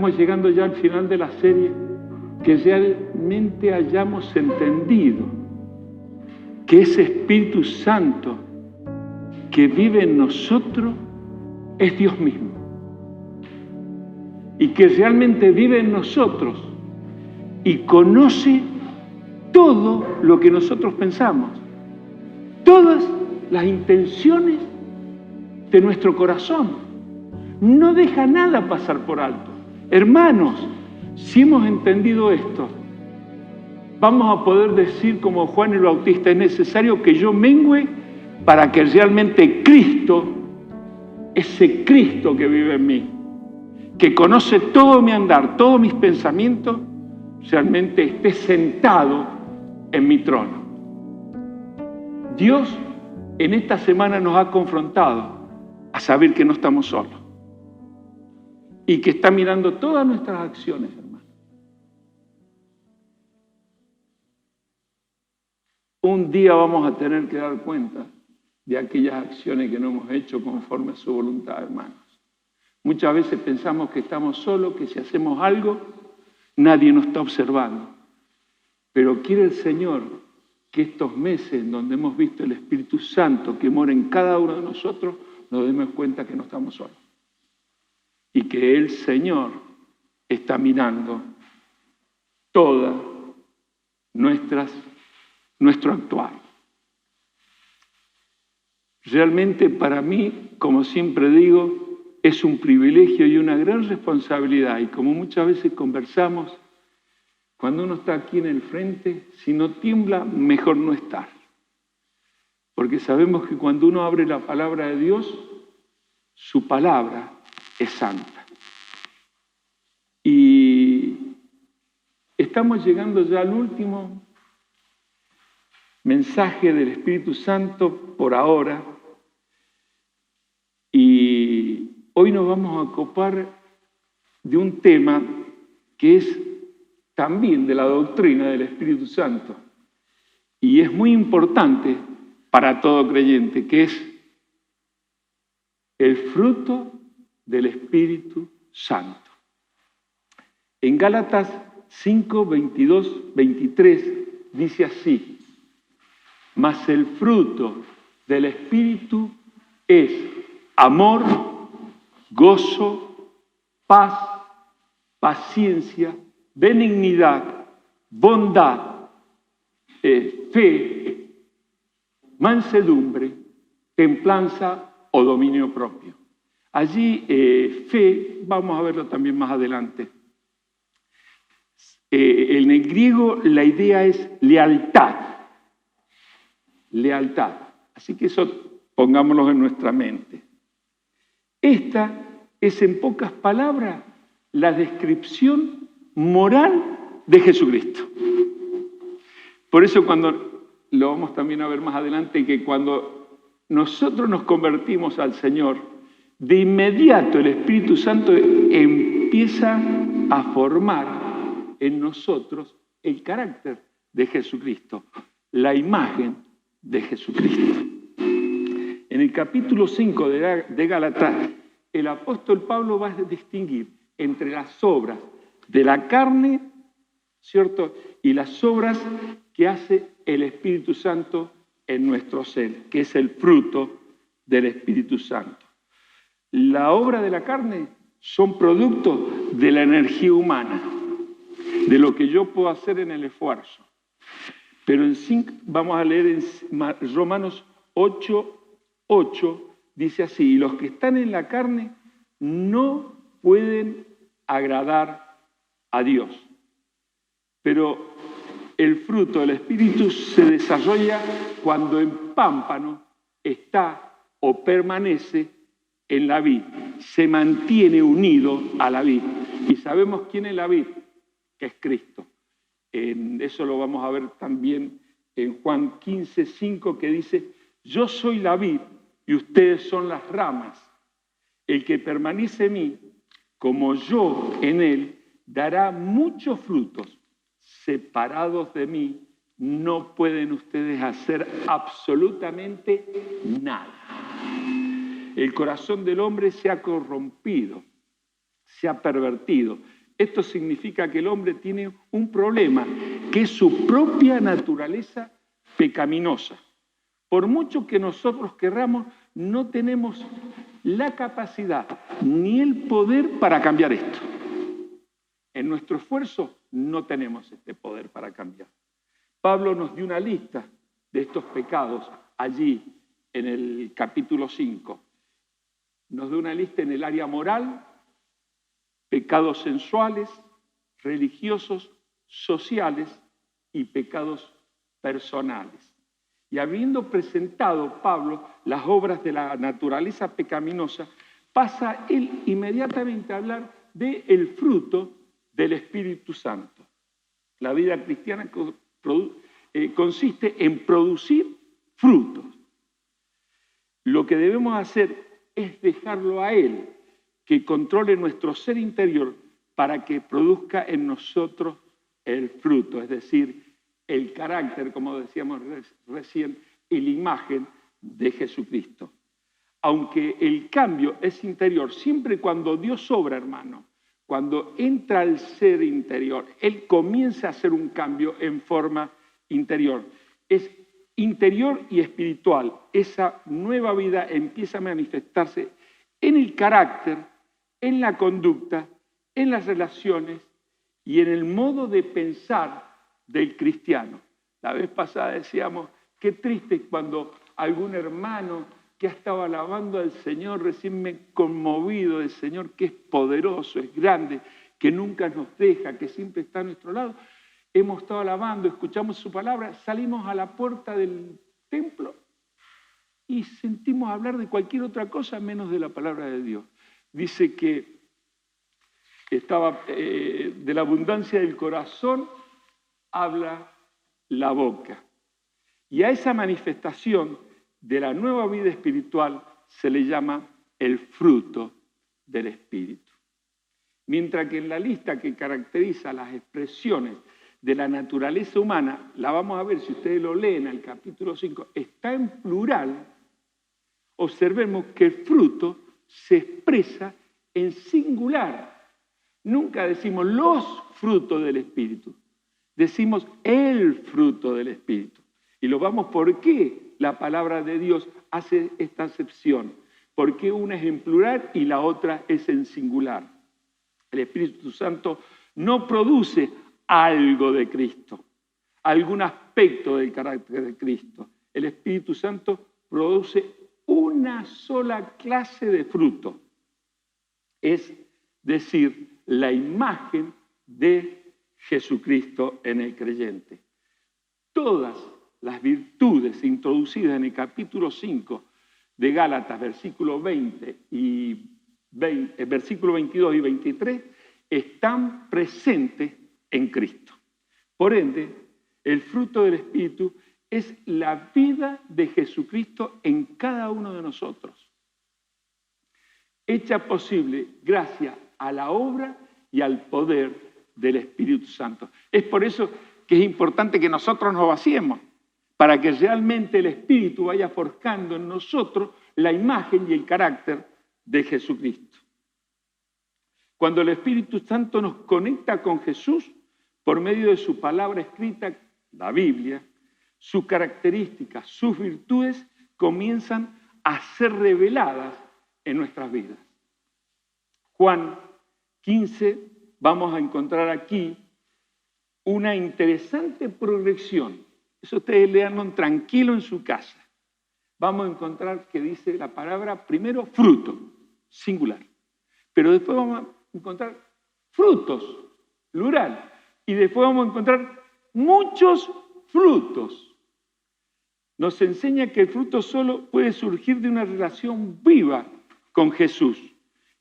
estamos llegando ya al final de la serie, que realmente hayamos entendido que ese Espíritu Santo que vive en nosotros es Dios mismo. Y que realmente vive en nosotros y conoce todo lo que nosotros pensamos, todas las intenciones de nuestro corazón. No deja nada pasar por alto. Hermanos, si hemos entendido esto, vamos a poder decir como Juan el Bautista, es necesario que yo mengüe para que realmente Cristo, ese Cristo que vive en mí, que conoce todo mi andar, todos mis pensamientos, realmente esté sentado en mi trono. Dios en esta semana nos ha confrontado a saber que no estamos solos y que está mirando todas nuestras acciones, hermano. Un día vamos a tener que dar cuenta de aquellas acciones que no hemos hecho conforme a su voluntad, hermanos. Muchas veces pensamos que estamos solos, que si hacemos algo, nadie nos está observando. Pero quiere el Señor que estos meses en donde hemos visto el Espíritu Santo que mora en cada uno de nosotros, nos demos cuenta que no estamos solos. Y que el Señor está mirando todas nuestro actuar. Realmente para mí, como siempre digo, es un privilegio y una gran responsabilidad. Y como muchas veces conversamos, cuando uno está aquí en el frente, si no tiembla, mejor no estar. Porque sabemos que cuando uno abre la palabra de Dios, su palabra es santa. Y estamos llegando ya al último mensaje del Espíritu Santo por ahora. Y hoy nos vamos a ocupar de un tema que es también de la doctrina del Espíritu Santo. Y es muy importante para todo creyente, que es el fruto del Espíritu Santo. En Gálatas 5, 22, 23 dice así: mas el fruto del Espíritu es amor, gozo, paz, paciencia, benignidad, bondad, fe, mansedumbre, templanza o dominio propio. Allí fe, vamos a verlo también más adelante. En el griego la idea es lealtad. Lealtad. Así que eso pongámoslo en nuestra mente. Esta es en pocas palabras la descripción moral de Jesucristo. Por eso cuando lo vamos también a ver más adelante, que cuando nosotros nos convertimos al Señor, de inmediato el Espíritu Santo empieza a formar en nosotros el carácter de Jesucristo, la imagen de Jesucristo. En el capítulo 5 de Gálatas, el apóstol Pablo va a distinguir entre las obras de la carne, ¿cierto?, y las obras que hace el Espíritu Santo en nuestro ser, que es el fruto del Espíritu Santo. La obra de la carne son productos de la energía humana, de lo que yo puedo hacer en el esfuerzo. Pero vamos a leer en Romanos 8:8, dice así: y los que están en la carne no pueden agradar a Dios. Pero el fruto del Espíritu se desarrolla cuando el pámpano está o permanece en la vid, se mantiene unido a la vid. Y sabemos quién es la vid, que es Cristo. Eso lo vamos a ver también en Juan 15:5, que dice: yo soy la vid y ustedes son las ramas. El que permanece en mí, como yo en él, dará muchos frutos. Separados de mí, no pueden ustedes hacer absolutamente nada. El corazón del hombre se ha corrompido, se ha pervertido. Esto significa que el hombre tiene un problema, que es su propia naturaleza pecaminosa. Por mucho que nosotros querramos, no tenemos la capacidad ni el poder para cambiar esto. En nuestro esfuerzo no tenemos este poder para cambiar. Pablo nos dio una lista de estos pecados allí en el capítulo 5. Nos dio una lista en el área moral, pecados sensuales, religiosos, sociales y pecados personales. Y habiendo presentado Pablo las obras de la naturaleza pecaminosa, pasa él inmediatamente a hablar del fruto del Espíritu Santo. La vida cristiana consiste en producir frutos. Lo que debemos hacer es dejarlo a Él, que controle nuestro ser interior para que produzca en nosotros el fruto, es decir, el carácter, como decíamos recién, y la imagen de Jesucristo. Aunque el cambio es interior, siempre cuando Dios obra, hermano, cuando entra al ser interior, Él comienza a hacer un cambio en forma interior. Es interior y espiritual. Esa nueva vida empieza a manifestarse en el carácter, en la conducta, en las relaciones y en el modo de pensar del cristiano. La vez pasada decíamos, qué triste cuando algún hermano que ha estado alabando al Señor, recién me he conmovido del Señor, que es poderoso, es grande, que nunca nos deja, que siempre está a nuestro lado. Hemos estado alabando, escuchamos su palabra, salimos a la puerta del templo y sentimos hablar de cualquier otra cosa menos de la palabra de Dios. Dice que estaba de la abundancia del corazón habla la boca. Y a esa manifestación de la nueva vida espiritual se le llama el fruto del Espíritu. Mientras que en la lista que caracteriza las expresiones de la naturaleza humana, la vamos a ver si ustedes lo leen al capítulo 5, está en plural. Observemos que el fruto se expresa en singular. Nunca decimos los frutos del Espíritu, decimos el fruto del Espíritu. Y lo vamos, ¿por qué la palabra de Dios hace esta acepción? Porque una es en plural y la otra es en singular. El Espíritu Santo no produce algo de Cristo, algún aspecto del carácter de Cristo. El Espíritu Santo produce una sola clase de fruto, es decir, la imagen de Jesucristo en el creyente. Todas las virtudes introducidas en el capítulo 5 de Gálatas, versículo 20 y versículo 22 y 23, están presentes en Cristo. Por ende, el fruto del Espíritu es la vida de Jesucristo en cada uno de nosotros, hecha posible gracias a la obra y al poder del Espíritu Santo. Es por eso que es importante que nosotros nos vaciemos, para que realmente el Espíritu vaya forjando en nosotros la imagen y el carácter de Jesucristo. Cuando el Espíritu Santo nos conecta con Jesús, por medio de su palabra escrita, la Biblia, sus características, sus virtudes comienzan a ser reveladas en nuestras vidas. Juan 15, vamos a encontrar aquí una interesante progresión. Eso ustedes leanlo tranquilo en su casa. Vamos a encontrar que dice la palabra, primero, fruto, singular. Pero después vamos a encontrar frutos, plural. Y después vamos a encontrar muchos frutos. Nos enseña que el fruto solo puede surgir de una relación viva con Jesús,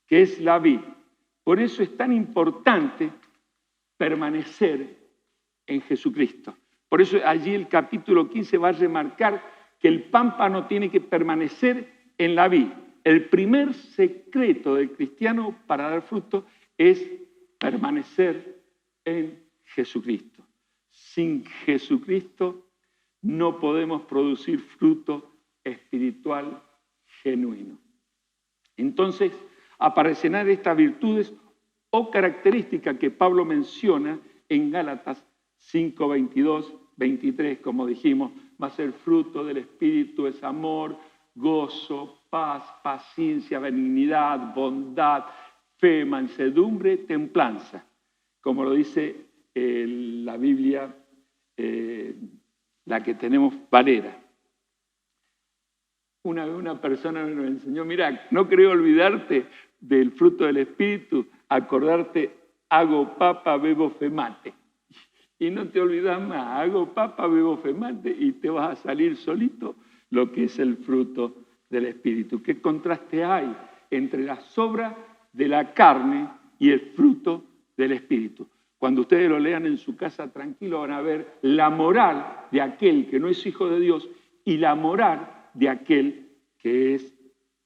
que es la vid. Por eso es tan importante permanecer en Jesucristo. Por eso allí el capítulo 15 va a remarcar que el pámpano tiene que permanecer en la vid. El primer secreto del cristiano para dar fruto es permanecer en Jesucristo. Sin Jesucristo no podemos producir fruto espiritual genuino. Entonces aparecerán estas virtudes o característica que Pablo menciona en Gálatas 5, 22, 23, como dijimos, mas el fruto del Espíritu es amor, gozo, paz, paciencia, benignidad, bondad, fe, mansedumbre, templanza, como lo dice la Biblia, la que tenemos Valera. Una vez una persona nos enseñó, mira, no quería olvidarte del fruto del Espíritu, acordarte, hago papa, bebo femate. Y no te olvidas más, hago papa, bebo femate y te vas a salir solito lo que es el fruto del Espíritu. ¿Qué contraste hay entre las obras de la carne y el fruto del Espíritu? Cuando ustedes lo lean en su casa tranquilo van a ver la moral de aquel que no es hijo de Dios y la moral de aquel que es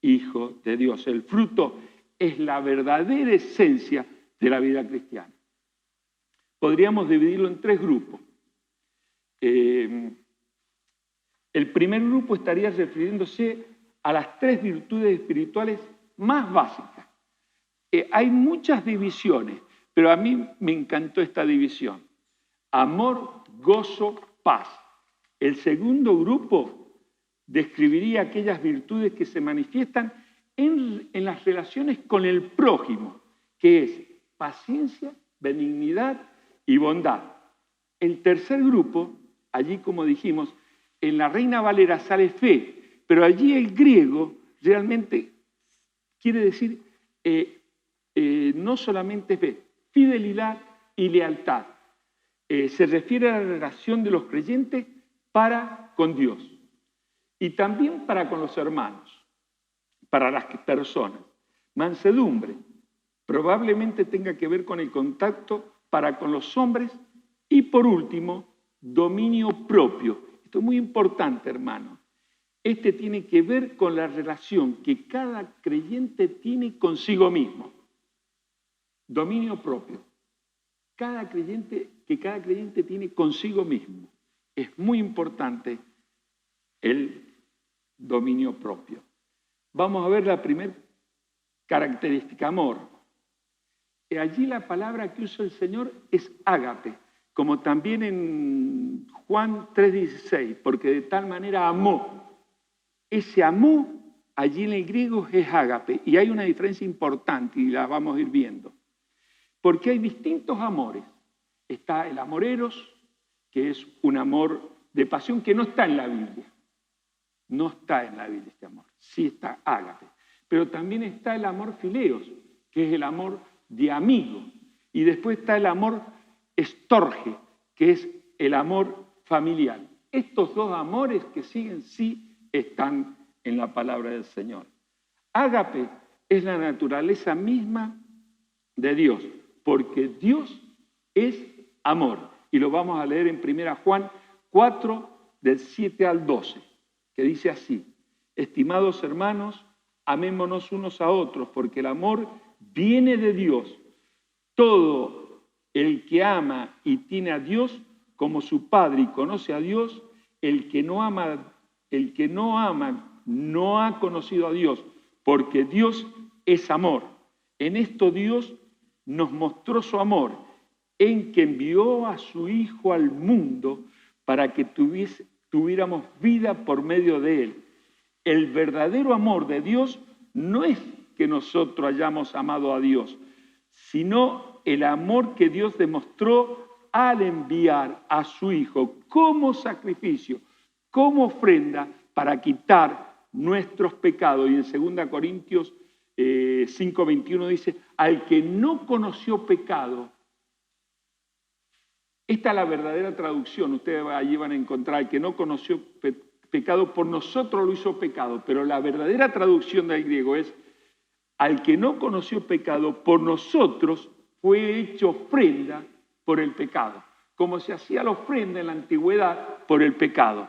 hijo de Dios. El fruto es la verdadera esencia de la vida cristiana. Podríamos dividirlo en 3 grupos. El primer grupo estaría refiriéndose a las 3 virtudes espirituales más básicas. Hay muchas divisiones, pero a mí me encantó esta división. Amor, gozo, paz. El segundo grupo describiría aquellas virtudes que se manifiestan en las relaciones con el prójimo, que es paciencia, benignidad y bondad. El tercer grupo, allí como dijimos, en la Reina Valera sale fe, pero allí el griego realmente quiere decir no solamente fe, fidelidad y lealtad. Se refiere a la relación de los creyentes para con Dios y también para con los hermanos, para las personas. Mansedumbre probablemente tenga que ver con el contacto para con los hombres y por último, dominio propio. Esto es muy importante, hermano. Este tiene que ver con la relación que cada creyente tiene consigo mismo. Dominio propio. Cada creyente tiene consigo mismo. Es muy importante el dominio propio. Vamos a ver la primera característica, amor. Allí la palabra que usa el Señor es ágape, como también en Juan 3:16, porque de tal manera amó. Ese amó, allí en el griego es ágape, y hay una diferencia importante y la vamos a ir viendo. Porque hay distintos amores. Está el amor eros, que es un amor de pasión que no está en la Biblia. No está en la Biblia este amor, sí está ágape. Pero también está el amor fileos, que es el amor de amigo. Y después está el amor estorge, que es el amor familiar. Estos 2 amores que siguen sí están en la palabra del Señor. Ágape es la naturaleza misma de Dios, porque Dios es amor. Y lo vamos a leer en 1 Juan 4, del 7 al 12, que dice así: estimados hermanos, amémonos unos a otros, porque el amor viene de Dios. Todo el que ama y tiene a Dios como su Padre y conoce a Dios, el que no ama no ha conocido a Dios, porque Dios es amor. En esto Dios nos mostró su amor, en que envió a su Hijo al mundo para que tuviéramos vida por medio de Él. El verdadero amor de Dios no es que nosotros hayamos amado a Dios, sino el amor que Dios demostró al enviar a su Hijo como sacrificio, como ofrenda para quitar nuestros pecados. Y en 2 Corintios 5:21 dice: al que no conoció pecado. Esta es la verdadera traducción. Ustedes allí van a encontrar: el que no conoció pecado, por nosotros lo hizo pecado. Pero la verdadera traducción del griego es: al que no conoció pecado, por nosotros fue hecho ofrenda por el pecado. Como se hacía la ofrenda en la antigüedad por el pecado.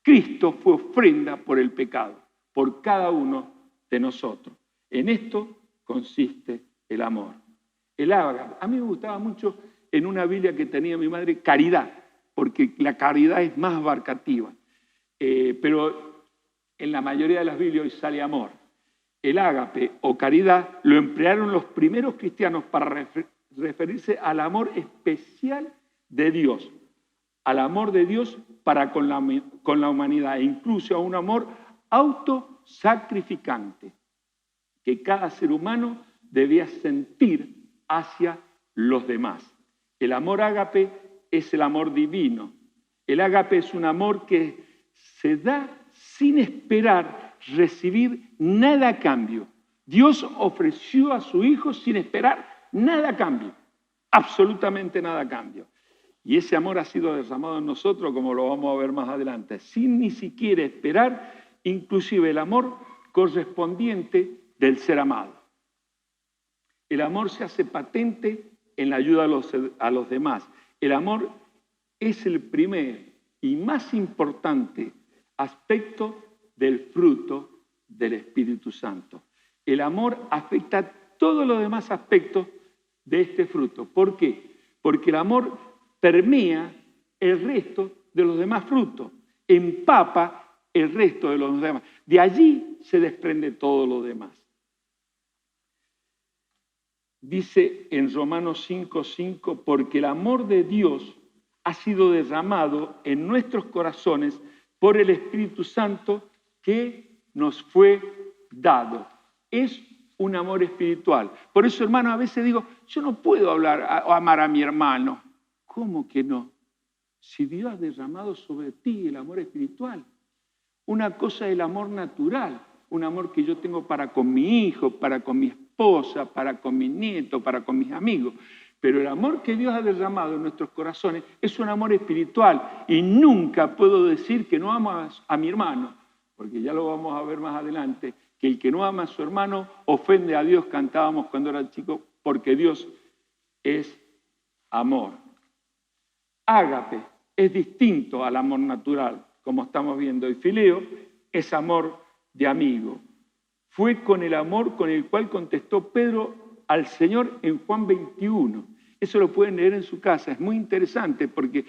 Cristo fue ofrenda por el pecado, por cada uno de nosotros. En esto consiste el amor. El ágape. A mí me gustaba mucho en una Biblia que tenía mi madre, caridad, porque la caridad es más abarcativa. Pero en la mayoría de las Biblias hoy sale amor. el ágape o caridad lo emplearon los primeros cristianos para referirse al amor especial de Dios, al amor de Dios para con la humanidad, e incluso a un amor autosacrificante que cada ser humano debía sentir hacia los demás. El amor ágape es el amor divino. El ágape es un amor que se da sin esperar recibir nada a cambio. Dios ofreció a su Hijo sin esperar nada a cambio, absolutamente nada a cambio. Y ese amor ha sido derramado en nosotros, como lo vamos a ver más adelante, sin ni siquiera esperar, inclusive el amor correspondiente del ser amado. El amor se hace patente en la ayuda a los demás. El amor es el primer y más importante aspecto del fruto del Espíritu Santo. El amor afecta todos los demás aspectos de este fruto. ¿Por qué? Porque el amor permea el resto de los demás frutos, empapa el resto de los demás. De allí se desprende todo lo demás. Dice en Romanos 5:5, porque el amor de Dios ha sido derramado en nuestros corazones por el Espíritu Santo que nos fue dado. Es un amor espiritual. Por eso, hermano, a veces digo, yo no puedo amar a mi hermano. ¿Cómo que no? Si Dios ha derramado sobre ti el amor espiritual. Una cosa es el amor natural, un amor que yo tengo para con mi hijo, para con mi esposa, para con mi nieto, para con mis amigos. Pero el amor que Dios ha derramado en nuestros corazones es un amor espiritual. Y nunca puedo decir que no amo a mi hermano, porque ya lo vamos a ver más adelante, que el que no ama a su hermano ofende a Dios, cantábamos cuando era chico, porque Dios es amor. Ágape es distinto al amor natural, como estamos viendo, y fileo es amor de amigo. Fue con el amor con el cual contestó Pedro al Señor en Juan 21. Eso lo pueden leer en su casa, es muy interesante porque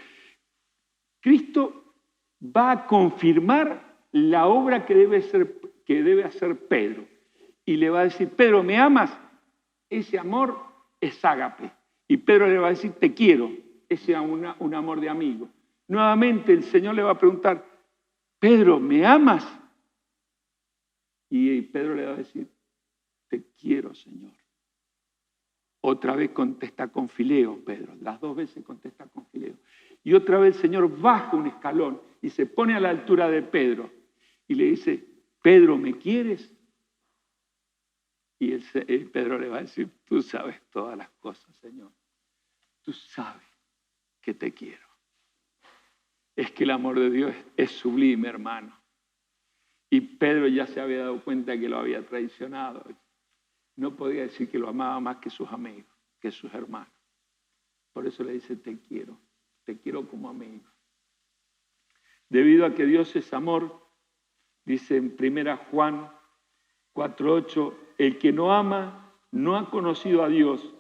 Cristo va a confirmar la obra que debe hacer Pedro. Y le va a decir, Pedro, ¿me amas? Ese amor es ágape. Y Pedro le va a decir, te quiero. Ese es un amor de amigo. Nuevamente el Señor le va a preguntar, Pedro, ¿me amas? Y Pedro le va a decir, te quiero, Señor. Otra vez contesta con fileo, Pedro. Las dos veces contesta con fileo. Y otra vez el Señor baja un escalón y se pone a la altura de Pedro. Y le dice, Pedro, ¿me quieres? Y Pedro le va a decir, tú sabes todas las cosas, Señor. Tú sabes que te quiero. Es que el amor de Dios es sublime, hermano. Y Pedro ya se había dado cuenta que lo había traicionado. No podía decir que lo amaba más que sus amigos, que sus hermanos. Por eso le dice, te quiero como amigo. Debido a que Dios es amor, dice en 1 Juan 4:8, el que no ama no ha conocido a Dios,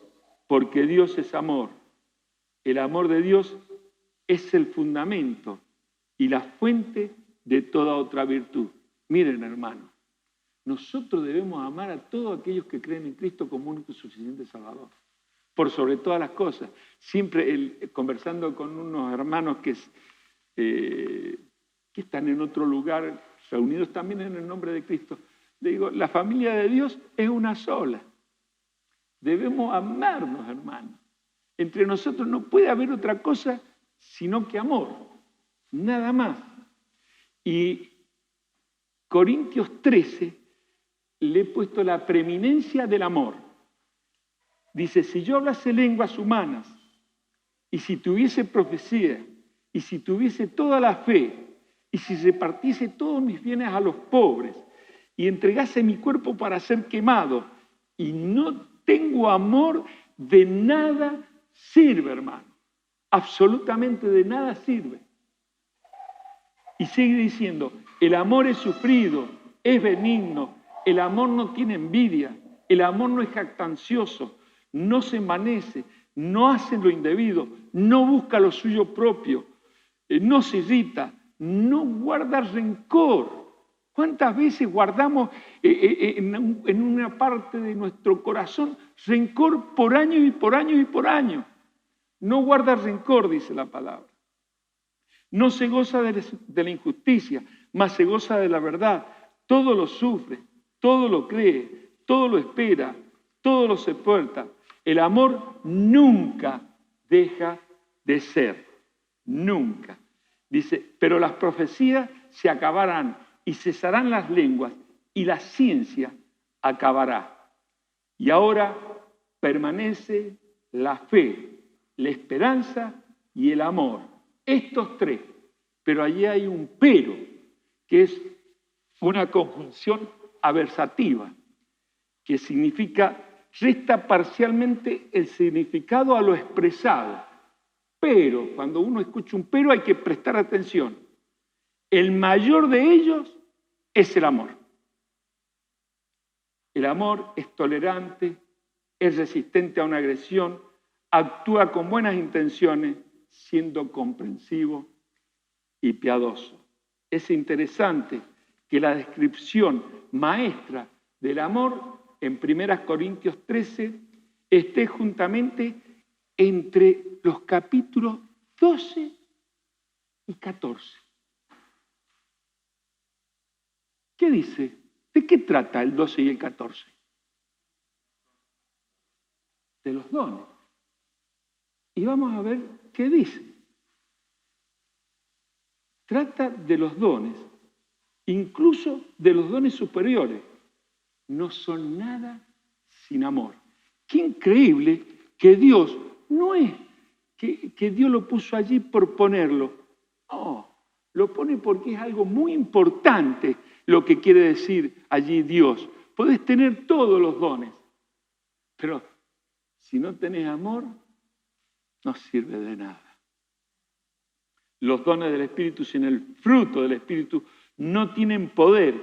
porque Dios es amor. El amor de Dios es el fundamento y la fuente de toda otra virtud. Miren, hermano, nosotros debemos amar a todos aquellos que creen en Cristo como único y suficiente Salvador, por sobre todas las cosas. Siempre conversando con unos hermanos que están en otro lugar, reunidos también en el nombre de Cristo, le digo, la familia de Dios es una sola. Debemos amarnos, hermanos. Entre nosotros no puede haber otra cosa sino que amor, nada más. Y Corintios 13 le he puesto la preeminencia del amor. Dice, si yo hablase lenguas humanas, y si tuviese profecía, y si tuviese toda la fe, y si repartiese todos mis bienes a los pobres, y entregase mi cuerpo para ser quemado, y no tengo amor, de nada sirve, hermano. Absolutamente de nada sirve. Y sigue diciendo, el amor es sufrido, es benigno, el amor no tiene envidia, el amor no es jactancioso, no se envanece, no hace lo indebido, no busca lo suyo propio, no se irrita, no guarda rencor. ¿Cuántas veces guardamos en una parte de nuestro corazón rencor por años y por años y por años? No guarda rencor, dice la palabra. No se goza de la injusticia, mas se goza de la verdad. Todo lo sufre, todo lo cree, todo lo espera, todo lo soporta. El amor nunca deja de ser. Nunca. Dice, pero las profecías se acabarán y cesarán las lenguas y la ciencia acabará. Y ahora permanece la fe, la esperanza y el amor. Estos tres. Pero allí hay un pero, que es una conjunción aversativa, que significa, resta parcialmente el significado a lo expresado. Pero, cuando uno escucha un pero hay que prestar atención. El mayor de ellos es el amor. El amor es tolerante, es resistente a una agresión, actúa con buenas intenciones, siendo comprensivo y piadoso. Es interesante que la descripción maestra del amor en 1 Corintios 13 esté juntamente entre los capítulos 12 y 14. ¿Qué dice? ¿De qué trata el 12 y el 14? De los dones. Y vamos a ver qué dice. Trata de los dones, incluso de los dones superiores. No son nada sin amor. Qué increíble que Dios no es que Dios lo puso allí por ponerlo. No, lo pone porque es algo muy importante lo que quiere decir allí Dios. Podés tener todos los dones, pero si no tenés amor, no sirve de nada. Los dones del Espíritu sin el fruto del Espíritu no tienen poder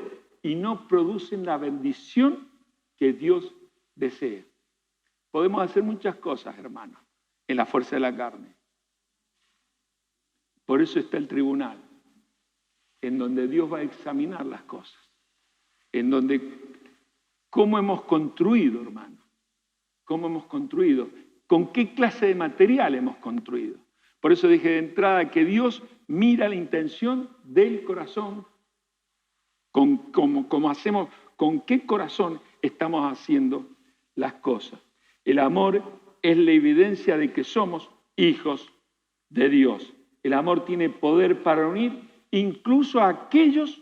y no producen la bendición que Dios desea. Podemos hacer muchas cosas, hermanos, en la fuerza de la carne. Por eso está el tribunal, en donde Dios va a examinar las cosas, en donde cómo hemos construido, hermano, cómo hemos construido, con qué clase de material hemos construido. Por eso dije de entrada que Dios mira la intención del corazón, como hacemos, con qué corazón estamos haciendo las cosas. El amor es la evidencia de que somos hijos de Dios. El amor tiene poder para unir incluso a aquellos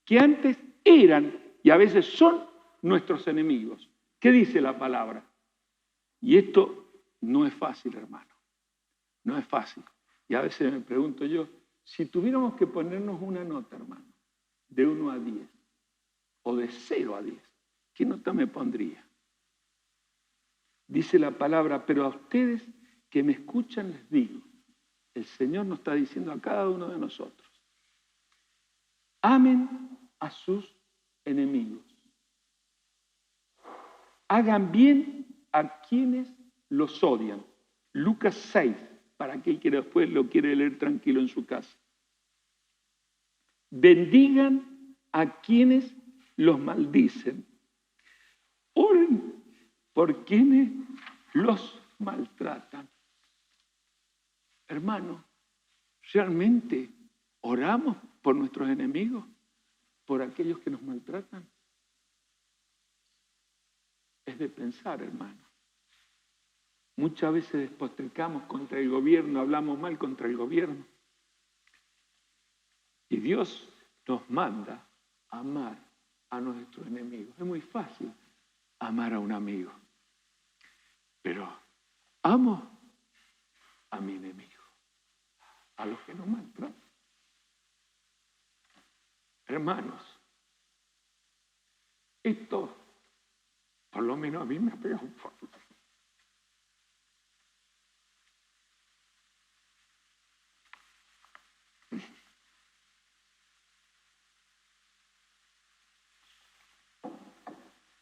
que antes eran y a veces son nuestros enemigos. ¿Qué dice la palabra? Y esto no es fácil, hermano. No es fácil. Y a veces me pregunto yo, si tuviéramos que ponernos una nota, hermano, de 1 a 10 o de 0 a 10, ¿qué nota me pondría? Dice la palabra, pero a ustedes que me escuchan les digo, el Señor nos está diciendo a cada uno de nosotros, amen a sus enemigos, hagan bien a quienes los odian. Lucas 6, para aquel que después lo quiere leer tranquilo en su casa. Bendigan a quienes los maldicen. Oren por quienes los maltratan. Hermano, ¿realmente oramos por nuestros enemigos? ¿Por aquellos que nos maltratan? Es de pensar, hermano. Muchas veces despotricamos contra el gobierno, hablamos mal contra el gobierno. Y Dios nos manda a amar a nuestros enemigos. Es muy fácil amar a un amigo. Pero amo a mi enemigo, a los que nos maltratan. Hermanos, esto, por lo menos a mí me ha pegado un poco.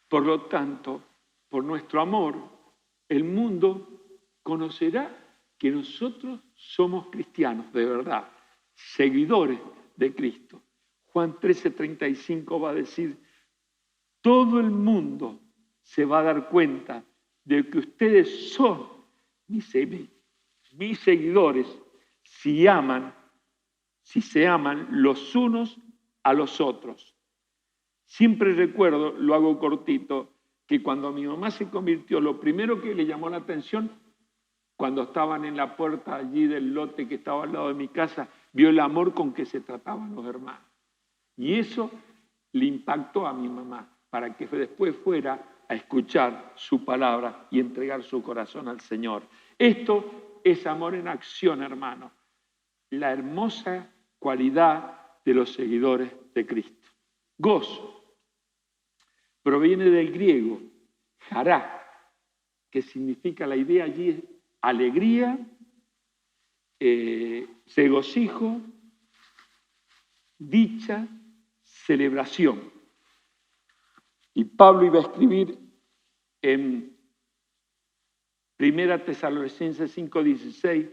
Por lo tanto, por nuestro amor, el mundo conocerá que nosotros somos cristianos de verdad, seguidores de Cristo. Juan 13:35 va a decir, todo el mundo se va a dar cuenta de que ustedes son mis seguidores si se aman los unos a los otros. Siempre recuerdo, lo hago cortito, que cuando mi mamá se convirtió, lo primero que le llamó la atención, cuando estaban en la puerta allí del lote que estaba al lado de mi casa, vio el amor con que se trataban los hermanos. Y eso le impactó a mi mamá, para que después fuera a escuchar su palabra y entregar su corazón al Señor. Esto es amor en acción, hermano. La hermosa cualidad de los seguidores de Cristo. Gozo proviene del griego jará, que significa, la idea allí es alegría, regocijo, dicha, celebración. Y Pablo iba a escribir en 1 Tesalonicenses 5:16,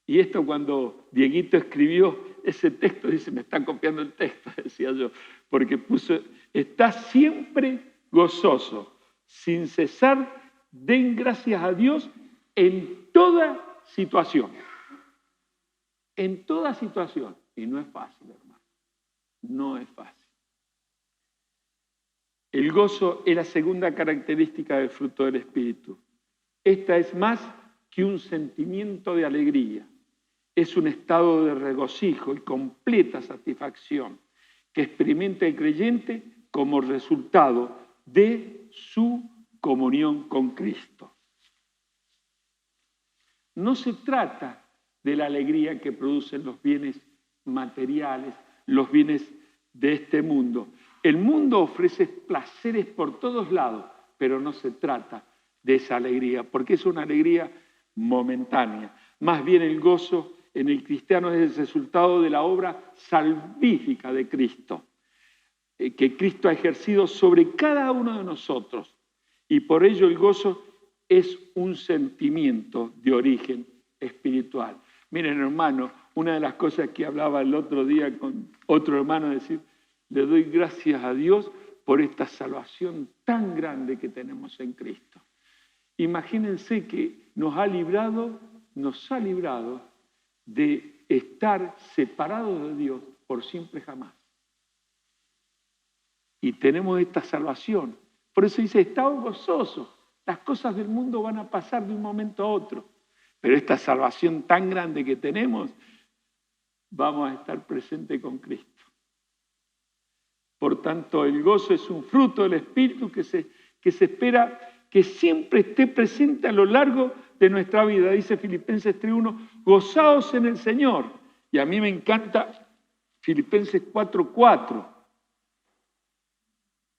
y esto cuando Dieguito escribió ese texto, dice, me está copiando el texto, decía yo, porque puso, está siempre gozoso, sin cesar, den gracias a Dios en toda situación. En toda situación. Y no es fácil, hermano. No es fácil. El gozo es la segunda característica del fruto del Espíritu. Esta es más que un sentimiento de alegría. Es un estado de regocijo y completa satisfacción que experimenta el creyente como resultado de su comunión con Cristo. No se trata de la alegría que producen los bienes materiales, los bienes de este mundo. El mundo ofrece placeres por todos lados, pero no se trata de esa alegría, porque es una alegría momentánea. Más bien el gozo en el cristiano es el resultado de la obra salvífica de Cristo, que Cristo ha ejercido sobre cada uno de nosotros. Y por ello el gozo es un sentimiento de origen espiritual. Miren, hermano, una de las cosas que hablaba el otro día con otro hermano, es decir, le doy gracias a Dios por esta salvación tan grande que tenemos en Cristo. Imagínense que nos ha librado de estar separados de Dios por siempre jamás. Y tenemos esta salvación. Por eso dice, estamos gozosos. Las cosas del mundo van a pasar de un momento a otro. Pero esta salvación tan grande que tenemos, vamos a estar presentes con Cristo. Por tanto, el gozo es un fruto del Espíritu que se espera que siempre esté presente a lo largo de nuestra vida. Dice Filipenses 3:1, gozaos en el Señor. Y a mí me encanta Filipenses 4:4.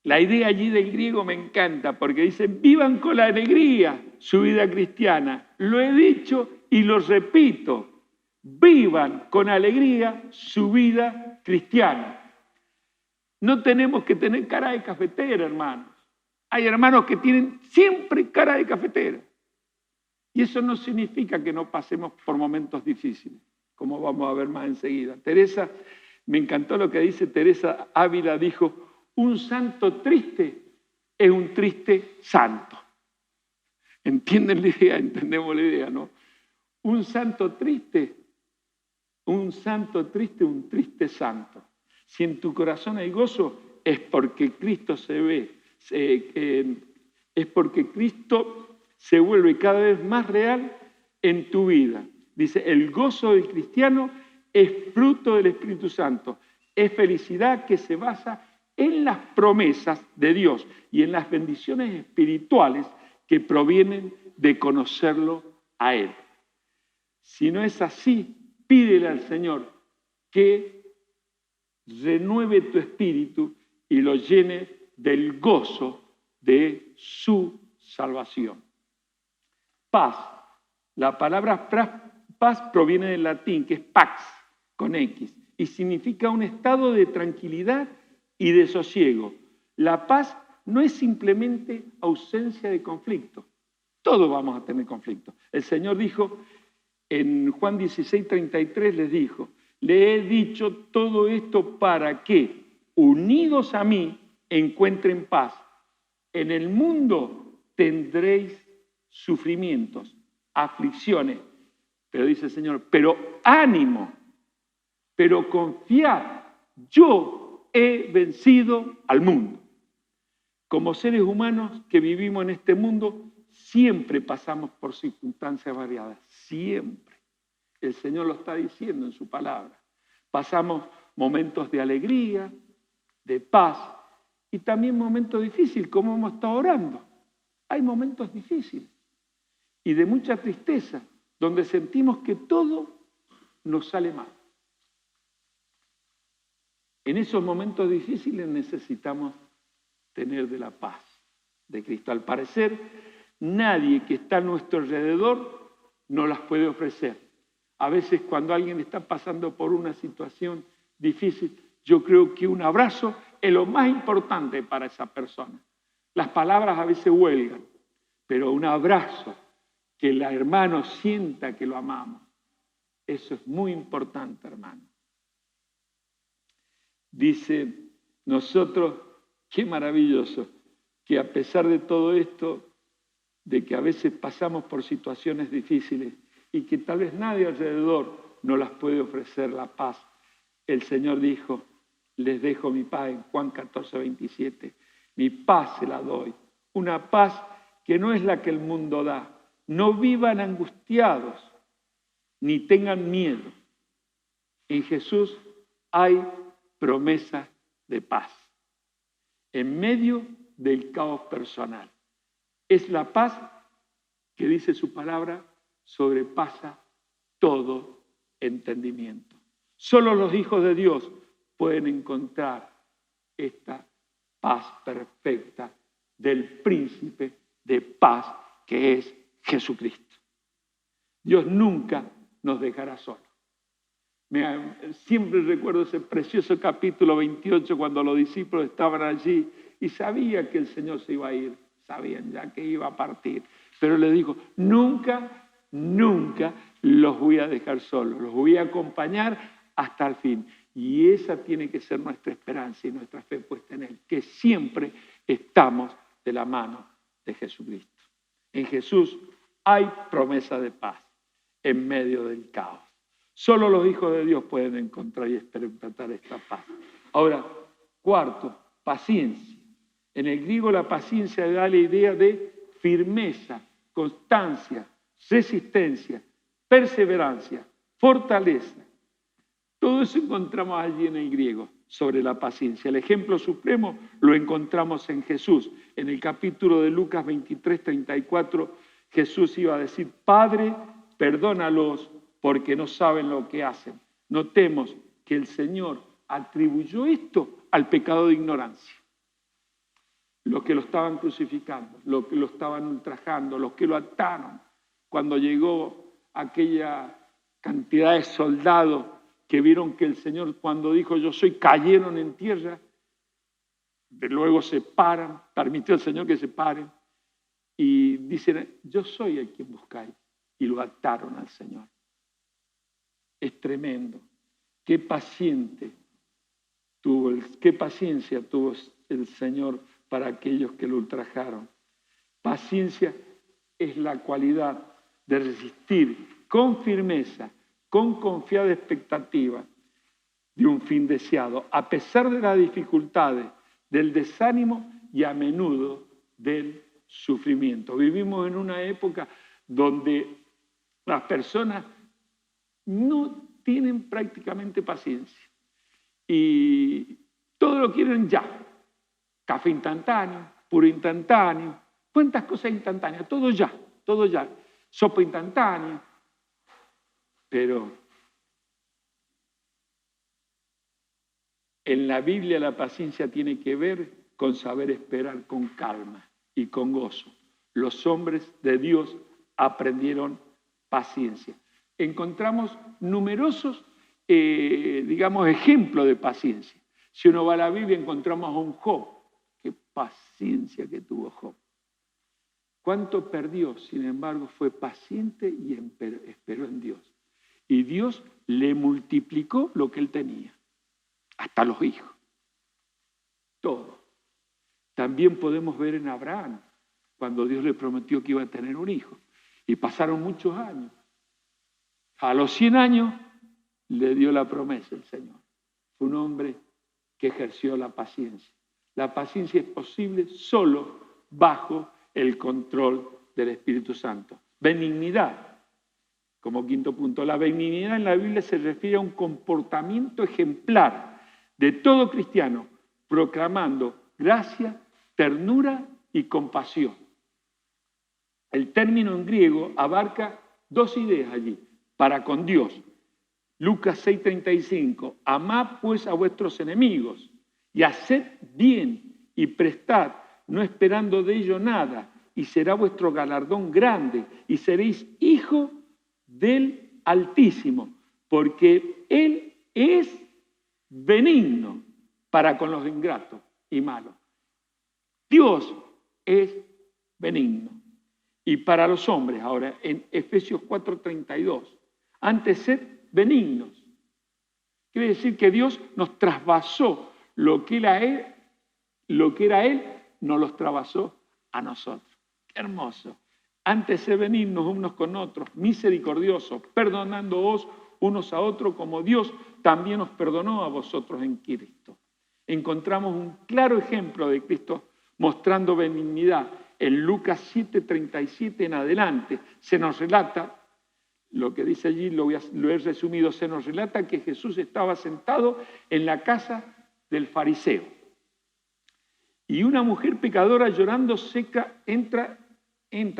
La idea allí del griego me encanta porque dice, vivan con la alegría su vida cristiana. Lo he dicho y lo repito, vivan con alegría su vida cristiana. No tenemos que tener cara de cafetera, hermanos. Hay hermanos que tienen siempre cara de cafetera. Y eso no significa que no pasemos por momentos difíciles, como vamos a ver más enseguida. Teresa, me encantó lo que dice Teresa Ávila, dijo, un santo triste es un triste santo. ¿Entienden la idea? Entendemos la idea, ¿no? Un santo triste, un triste santo. Si en tu corazón hay gozo, es porque Cristo es porque Cristo se vuelve cada vez más real en tu vida. Dice, el gozo del cristiano es fruto del Espíritu Santo. Es felicidad que se basa en las promesas de Dios y en las bendiciones espirituales que provienen de conocerlo a Él. Si no es así, pídele al Señor que renueve tu espíritu y lo llene del gozo de su salvación. Paz. La palabra paz proviene del latín, que es pax, con X, y significa un estado de tranquilidad y de sosiego. La paz no es simplemente ausencia de conflicto. Todos vamos a tener conflicto. El Señor dijo, en Juan 16:33 les dijo, Le he dicho todo esto para que, unidos a mí, encuentren paz. En el mundo tendréis sufrimientos, aflicciones. Pero dice el Señor, pero ánimo, pero confiad, yo he vencido al mundo. Como seres humanos que vivimos en este mundo, siempre pasamos por circunstancias variadas, siempre. El Señor lo está diciendo en su palabra. Pasamos momentos de alegría, de paz y también momentos difíciles, como hemos estado orando. Hay momentos difíciles y de mucha tristeza, donde sentimos que todo nos sale mal. En esos momentos difíciles necesitamos tener de la paz de Cristo. Al parecer, nadie que está a nuestro alrededor nos las puede ofrecer. A veces cuando alguien está pasando por una situación difícil, yo creo que un abrazo es lo más importante para esa persona. Las palabras a veces huelgan, pero un abrazo, que el hermano sienta que lo amamos, eso es muy importante, hermano. Dice, nosotros, qué maravilloso, que a pesar de todo esto, de que a veces pasamos por situaciones difíciles y que tal vez nadie alrededor nos las puede ofrecer la paz, el Señor dijo, les dejo mi paz en Juan 14, 27. Mi paz se la doy, una paz que no es la que el mundo da. No vivan angustiados, ni tengan miedo. En Jesús hay promesa de paz. En medio del caos personal. Es la paz que dice su palabra, sobrepasa todo entendimiento. Solo los hijos de Dios pueden encontrar esta paz perfecta del príncipe de paz que es Jesucristo. Dios nunca nos dejará solos. Siempre recuerdo ese precioso capítulo 28 cuando los discípulos estaban allí y sabían que el Señor se iba a ir, sabían ya que iba a partir, pero le dijo, nunca los voy a dejar solos, los voy a acompañar hasta el fin. Y esa tiene que ser nuestra esperanza y nuestra fe puesta en Él, que siempre estamos de la mano de Jesucristo. En Jesús hay promesa de paz en medio del caos. Solo los hijos de Dios pueden encontrar y experimentar esta paz. Ahora, cuarto, paciencia. En el griego la paciencia da la idea de firmeza, constancia, resistencia, perseverancia, fortaleza. Todo eso encontramos allí en el griego sobre la paciencia. El ejemplo supremo lo encontramos en Jesús. En el capítulo de Lucas 23, 34, Jesús iba a decir, Padre, perdónalos porque no saben lo que hacen. Notemos que el Señor atribuyó esto al pecado de ignorancia. Los que lo estaban crucificando, los que lo estaban ultrajando, los que lo ataron. Cuando llegó aquella cantidad de soldados que vieron que el Señor, cuando dijo yo soy, cayeron en tierra, luego se paran, permitió el Señor que se paren y dicen, yo soy el que buscáis. Y lo ataron al Señor. Es tremendo. Qué paciencia tuvo el Señor para aquellos que lo ultrajaron. Paciencia es la cualidad de resistir con firmeza, con confiada expectativa de un fin deseado, a pesar de las dificultades, del desánimo y a menudo del sufrimiento. Vivimos en una época donde las personas no tienen prácticamente paciencia y todo lo quieren ya. Café instantáneo, puro instantáneo, cuántas cosas instantáneas, todo ya, sopa instantánea. Pero en la Biblia la paciencia tiene que ver con saber esperar con calma y con gozo. Los hombres de Dios aprendieron paciencia. Encontramos numerosos, ejemplos de paciencia. Si uno va a la Biblia encontramos a un Job. Qué paciencia que tuvo Job. Cuánto perdió, sin embargo, fue paciente y esperó en Dios. y Dios le multiplicó lo que él tenía, hasta los hijos, todo. También podemos ver en Abraham, cuando Dios le prometió que iba a tener un hijo, y pasaron muchos años. A los 100 años le dio la promesa el Señor. Fue un hombre que ejerció la paciencia. La paciencia es posible solo bajo el control del Espíritu Santo. Benignidad. Como quinto punto, la benignidad en la Biblia se refiere a un comportamiento ejemplar de todo cristiano, proclamando gracia, ternura y compasión. El término en griego abarca dos ideas allí, para con Dios. Lucas 6:35, amad pues a vuestros enemigos y haced bien y prestad, no esperando de ello nada, y será vuestro galardón grande y seréis hijos del Altísimo, porque Él es benigno para con los ingratos y malos. Dios es benigno. Y para los hombres, ahora en Efesios 4:32, antes sed benignos. Quiere decir que Dios nos trasvasó lo que era Él, nos los trasvasó a nosotros. Qué hermoso. Antes de venirnos unos con otros, misericordiosos, perdonándoos unos a otros como Dios también os perdonó a vosotros en Cristo. Encontramos un claro ejemplo de Cristo mostrando benignidad. En Lucas 7:37 en adelante se nos relata, lo que dice allí lo he resumido, se nos relata que Jesús estaba sentado en la casa del fariseo. Y una mujer pecadora llorando seca entra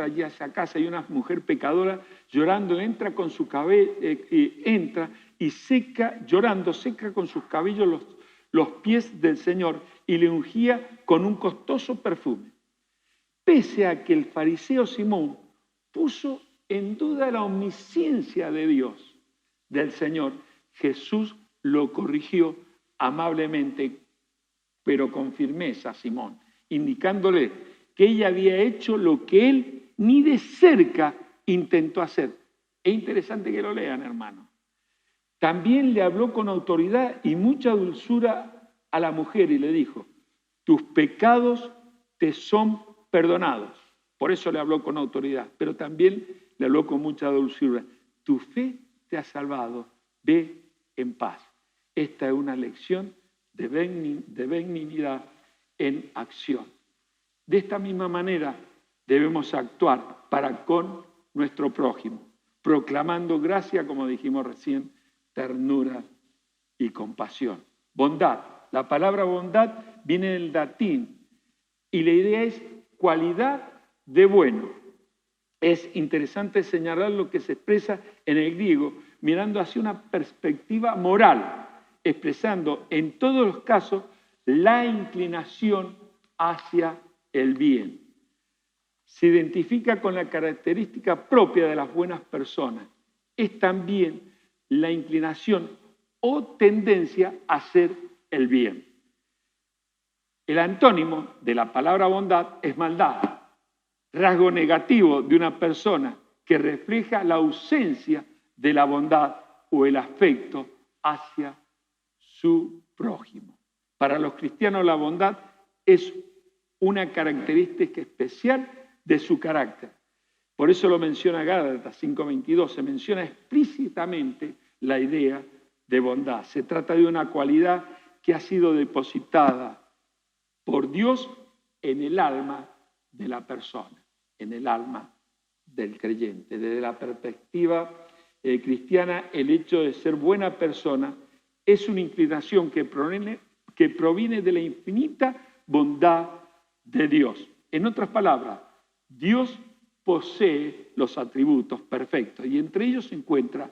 allí a esa casa y una mujer pecadora llorando entra con su cabello, entra y llorando seca con sus cabellos los pies del Señor y le ungía con un costoso perfume. Pese a que el fariseo Simón puso en duda la omnisciencia de Dios, del Señor, Jesús lo corrigió amablemente, pero con firmeza a Simón, indicándole que ella había hecho lo que él ni de cerca intentó hacer. Es interesante que lo lean, hermano. También le habló con autoridad y mucha dulzura a la mujer y le dijo, tus pecados te son perdonados. Por eso le habló con autoridad, pero también le habló con mucha dulzura. Tu fe te ha salvado, ve en paz. Esta es una lección de benignidad en acción. De esta misma manera debemos actuar para con nuestro prójimo, proclamando gracia, como dijimos recién, ternura y compasión. Bondad. La palabra bondad viene del latín y la idea es cualidad de bueno. Es interesante señalar lo que se expresa en el griego, mirando hacia una perspectiva moral, expresando en todos los casos la inclinación hacia el bien. Se identifica con la característica propia de las buenas personas. Es también la inclinación o tendencia a hacer el bien. El antónimo de la palabra bondad es maldad, rasgo negativo de una persona que refleja la ausencia de la bondad o el afecto hacia su prójimo. Para los cristianos la bondad es una característica especial de su carácter. Por eso lo menciona Gálatas 5:22, se menciona explícitamente la idea de bondad. Se trata de una cualidad que ha sido depositada por Dios en el alma de la persona, en el alma del creyente. Desde la perspectiva cristiana, el hecho de ser buena persona es una inclinación que proviene de la infinita bondad de Dios. En otras palabras, Dios posee los atributos perfectos y entre ellos se encuentra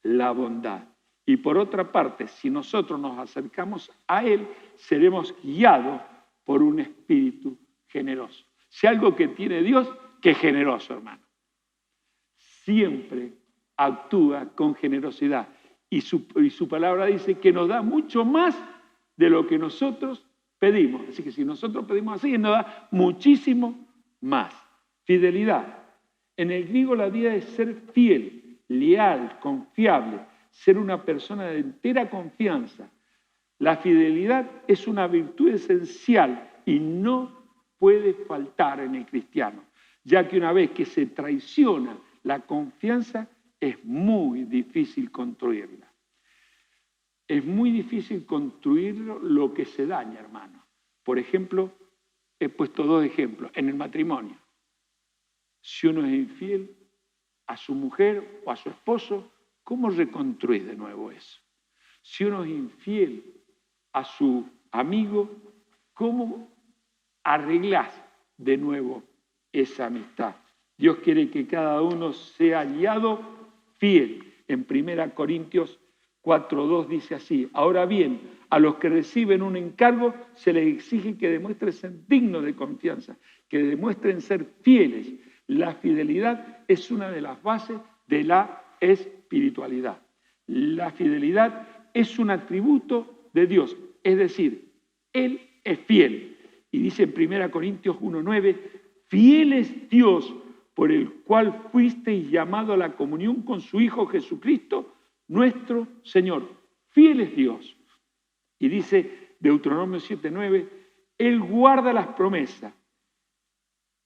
la bondad. Y por otra parte, si nosotros nos acercamos a Él, seremos guiados por un espíritu generoso. Si algo que tiene Dios, que es generoso, hermano. Siempre actúa con generosidad. Y su palabra dice que nos da mucho más de lo que nosotros pedimos. Así que si nosotros pedimos así, nos da muchísimo más. Fidelidad. En el griego la idea es ser fiel, leal, confiable, ser una persona de entera confianza. La fidelidad es una virtud esencial y no puede faltar en el cristiano, ya que una vez que se traiciona la confianza, es muy difícil construirla. Es muy difícil construir lo que se daña, hermano. Por ejemplo, he puesto 2 ejemplos. En el matrimonio, si uno es infiel a su mujer o a su esposo, ¿cómo reconstruir de nuevo eso? Si uno es infiel a su amigo, ¿cómo arreglás de nuevo esa amistad? Dios quiere que cada uno sea hallado fiel. En 1 Corintios 4:2 dice así: ahora bien, a los que reciben un encargo se les exige que demuestren ser dignos de confianza, que demuestren ser fieles. La fidelidad es una de las bases de la espiritualidad. La fidelidad es un atributo de Dios, es decir, Él es fiel. Y dice en 1 Corintios 1:9, fiel es Dios por el cual fuisteis llamados a la comunión con su Hijo Jesucristo, nuestro Señor. Fiel es Dios. Y dice Deuteronomio 7:9, Él guarda las promesas,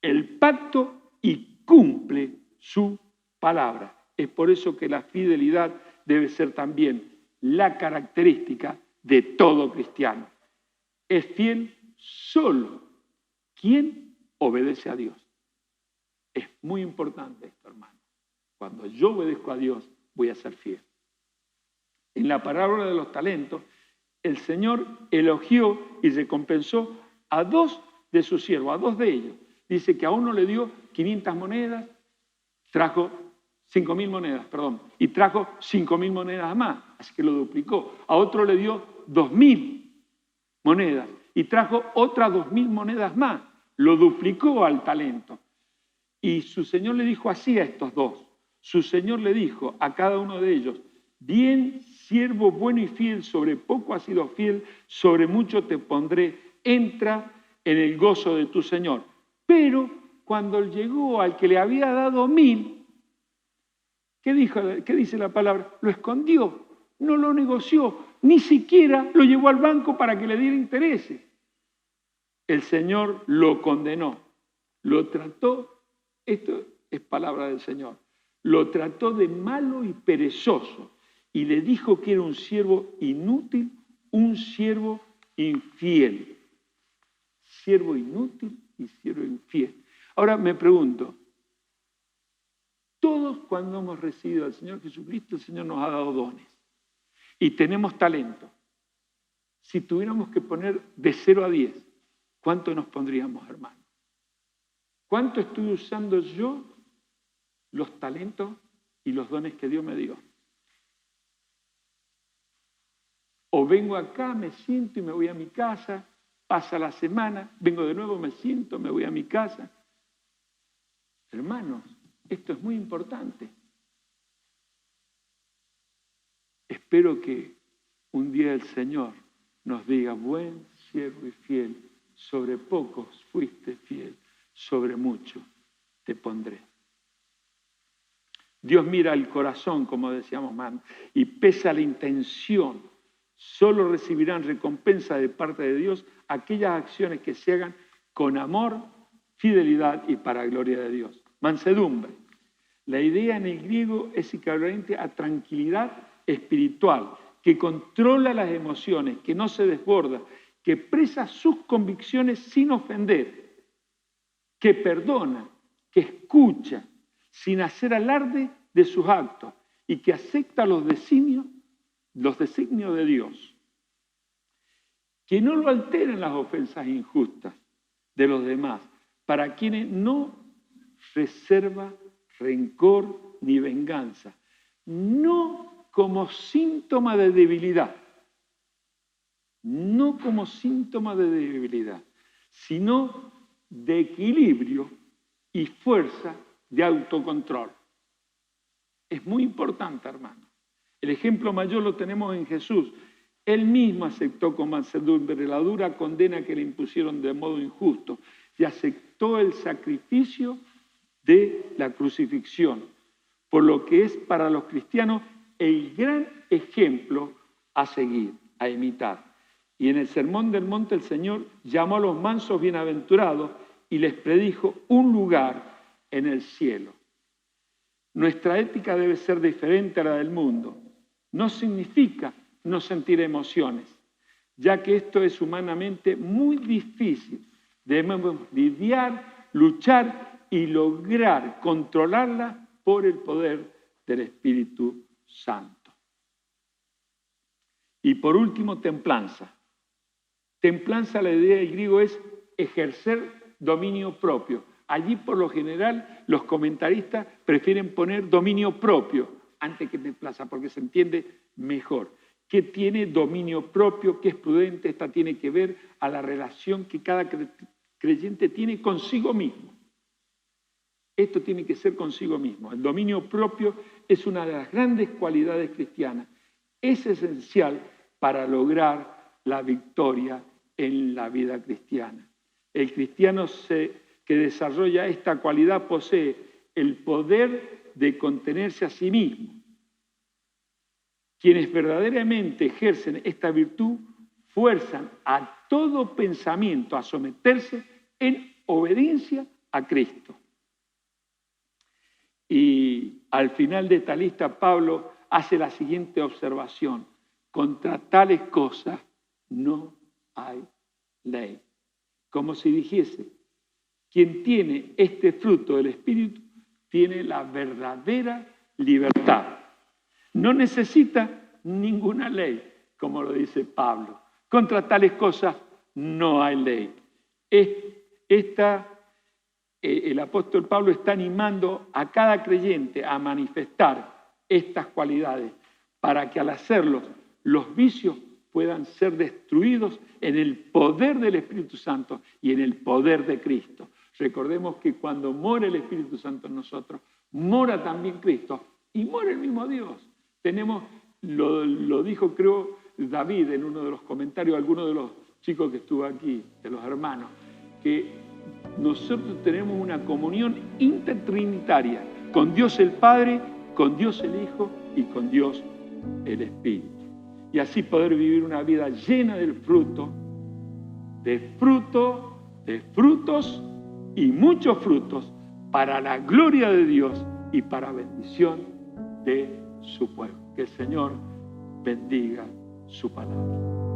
el pacto y cumple su palabra. Es por eso que la fidelidad debe ser también la característica de todo cristiano. Es fiel solo quien obedece a Dios. Es muy importante esto, hermano. Cuando yo obedezco a Dios, voy a ser fiel. En la parábola de los talentos, el Señor elogió y recompensó a 2 de sus siervos, a 2 de ellos. Dice que a uno le dio 500 monedas, trajo 5.000 monedas, y trajo 5.000 monedas más, así que lo duplicó. A otro le dio 2.000 monedas y trajo otras 2.000 monedas más, lo duplicó al talento. Y su Señor le dijo así a estos 2. Su Señor le dijo a cada uno de ellos: bien, siervo bueno y fiel, sobre poco has sido fiel, sobre mucho te pondré, entra en el gozo de tu Señor. Pero cuando llegó al que le había dado 1.000, ¿qué dice la palabra? Lo escondió, no lo negoció, ni siquiera lo llevó al banco para que le diera intereses. El Señor lo condenó, lo trató, esto es palabra del Señor, lo trató de malo y perezoso y le dijo que era un siervo inútil, un siervo infiel. Siervo inútil y siervo infiel. Ahora me pregunto, todos cuando hemos recibido al Señor Jesucristo, el Señor nos ha dado dones y tenemos talento. Si tuviéramos que poner de 0 a 10, ¿cuánto nos pondríamos, hermano? ¿Cuánto estoy usando yo los talentos y los dones que Dios me dio? O vengo acá, me siento y me voy a mi casa, pasa la semana, vengo de nuevo, me siento, me voy a mi casa. Hermanos, esto es muy importante. Espero que un día el Señor nos diga: buen siervo y fiel, sobre pocos fuiste fiel, sobre mucho te pondré. Dios mira el corazón, como decíamos más, y pesa la intención. Solo recibirán recompensa de parte de Dios aquellas acciones que se hagan con amor, fidelidad y para gloria de Dios. Mansedumbre. La idea en el griego es equivalente a tranquilidad espiritual, que controla las emociones, que no se desborda, que expresa sus convicciones sin ofender, que perdona, que escucha, sin hacer alarde de sus actos y que acepta los designios de Dios. Que no lo alteren las ofensas injustas de los demás, para quienes no reserva rencor ni venganza, no como síntoma de debilidad, sino de equilibrio y fuerza de autocontrol. Es muy importante, hermano. El ejemplo mayor lo tenemos en Jesús. Él mismo aceptó con mansedumbre la dura condena que le impusieron de modo injusto y aceptó el sacrificio de la crucifixión. por lo que es para los cristianos el gran ejemplo a seguir, a imitar. Y en el Sermón del Monte el Señor llamó a los mansos bienaventurados y les predijo un lugar en el cielo. Nuestra ética debe ser diferente a la del mundo. No significa no sentir emociones, ya que esto es humanamente muy difícil. Debemos lidiar, luchar y lograr controlarla por el poder del Espíritu Santo. Y por último, templanza. Templanza, la idea del griego es ejercer dominio propio. Allí, por lo general, los comentaristas prefieren poner dominio propio antes que templanza, porque se entiende mejor. ¿Qué tiene dominio propio? ¿Qué es prudente? Esta tiene que ver a la relación que cada creyente tiene consigo mismo. Esto tiene que ser consigo mismo. El dominio propio es una de las grandes cualidades cristianas. Es esencial para lograr la victoria en la vida cristiana. El cristiano que desarrolla esta cualidad posee el poder de contenerse a sí mismo. Quienes verdaderamente ejercen esta virtud fuerzan a todo pensamiento a someterse en obediencia a Cristo. Y al final de esta lista, Pablo hace la siguiente observación: contra tales cosas no hay ley. Como si dijese, quien tiene este fruto del Espíritu tiene la verdadera libertad. No necesita ninguna ley, como lo dice Pablo. Contra tales cosas no hay ley. El apóstol Pablo está animando a cada creyente a manifestar estas cualidades para que al hacerlo los vicios puedan ser destruidos en el poder del Espíritu Santo y en el poder de Cristo. Recordemos que cuando mora el Espíritu Santo en nosotros, mora también Cristo y mora el mismo Dios. Lo dijo, creo, David en uno de los comentarios, alguno de los chicos que estuvo aquí, de los hermanos, que nosotros tenemos una comunión intertrinitaria con Dios el Padre, con Dios el Hijo y con Dios el Espíritu. Y así poder vivir una vida llena del fruto, de frutos y muchos frutos para la gloria de Dios y para bendición de su pueblo. Que el Señor bendiga su palabra.